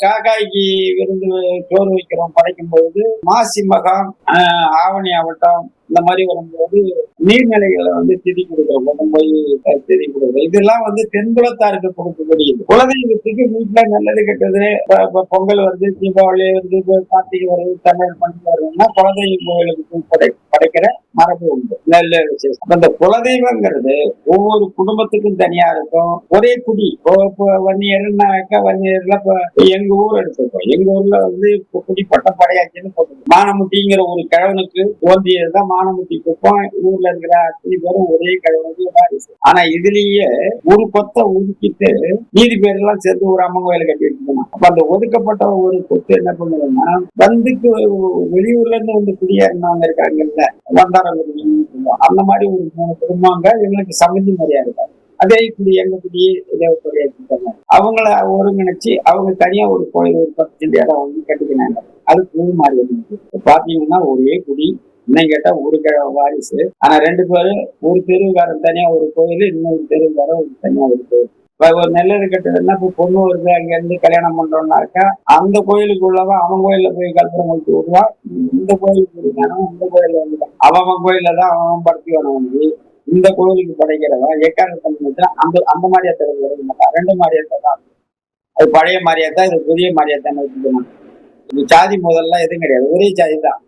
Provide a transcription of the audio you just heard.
காக்காய்க்கு விருந்து சோறு வைக்கிறோம் படைக்கும் பொழுது மாசி மகம் ஆவணி ஆவட்டம் இந்த மாதிரி வரும்போது நீர்நிலைகளை திதி கொடுக்குறோம், போய் திதி கொடுக்குறோம். இதெல்லாம் தென்புலத்தாருக்கு கொடுக்கக்கூடியது. குலதெய்வத்துக்கு வீட்டுல நல்லது கெட்டது, பொங்கல் வருது, தீபாவளி வருது, கார்த்திகை வருது, தமிழ் பண்டிகை வருதுன்னா குலதெய்வ கோயிலுக்கு படைக்கிற மரபு உண்டு. நல்ல விசேஷம். அந்த குலதெய்வங்கிறது ஒவ்வொரு குடும்பத்துக்கும் தனியா இருக்கும். ஒரே குடி வன்னியர்னாக்கா வன்னியர்ல எங்க ஊர் எடுத்துக்கோம். எங்க ஊர்ல குடி பட்ட படையாச்சுன்னு போட்டு மானமுட்டிங்கிற ஒரு கிழவனுக்கு தோன்றியதுதான் மானமுட்டி குப்பம். ஊர்ல இருக்கிற அத்தனை பேரும் ஒரே கிழவனுக்கு வாரிசு. ஆனா இதுலயே ஒரு கொத்தை ஒதுக்கிட்டு நீதி பேரெல்லாம் சேர்ந்து ஒரு அம்மன் கோயில கட்டி வச்சுக்கணும். அப்ப அந்த ஒதுக்கப்பட்ட ஒரு கொத்து என்ன பண்ணுதுன்னா வெளியூர்ல இருந்து குடியேறினவங்க இருக்காங்கல்ல, வந்தாரங்குடி அந்த மாதிரி ஒரு 3 குடும்பங்க எங்களுக்கு சமைதி முறையா இருக்காங்க. அதே குடி எங்க குடி அவங்கள ஒருங்கிணைச்சு அவங்க தனியா ஒரு கோயில் ஒரு 10 இடம் கட்டிக்கினாங்க. அது புது மாதிரி பாத்தீங்கன்னா ஒரே குடி, இன்னும் கேட்டா ஒரு வாரிசு. ஆனா 2 பேரும் ஒரு தெருவுக்காரன் தனியா ஒரு கோயில், இன்னொரு தெருவுக்காரன் ஒரு தனியா ஒரு கோயில். ஒரு நல்லது கெட்டதுன்னா இப்ப பொண்ணு வருது, அங்க இருந்து கல்யாணம் பண்றோம்னாக்கா அந்த கோயிலுக்குள்ளவன் அவன் கோயில்ல போய் கல்பனை முடிச்சு விடுவான். இந்த கோயிலுக்கு இருக்கானோ இந்த கோயில்ல அவன் கோயில்ல தான் அவன் படுத்தி வேணும். இந்த கோயிலுக்கு படைக்கிறவன் எக்காரணத்தை அந்த மாதிரியாத்த வர மாட்டான். 2 மாதிரியாத்த தான். அது பழைய மாதிரியாத்தான், இது புதிய மாதிரியாத்தான். இது சாதி முதல்லாம் எதுவும் கிடையாது, ஒரே சாதி தான்.